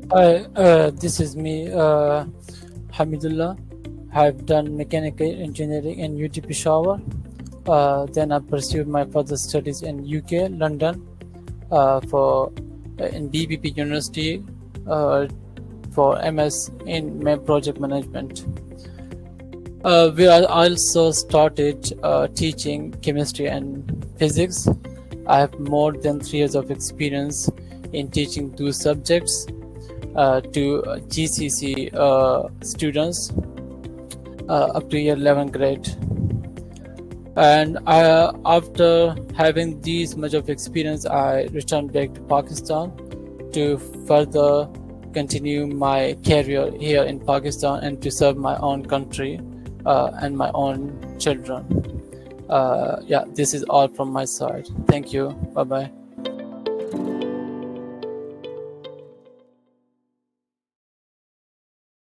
This is me, Hamidullah. I've done mechanical engineering in UT Peshawar. Then I pursued my further studies in UK, London, for in BBP University for MS in project management. We also started teaching chemistry and physics. I have more than 3 years of experience in teaching two subjects to GCSE students up to year 11th grade. And after having this much of experience, I returned back to Pakistan to further continue my career here in Pakistan and to serve my own country and my own children. Yeah, this is all from my side. Thank you. Bye bye.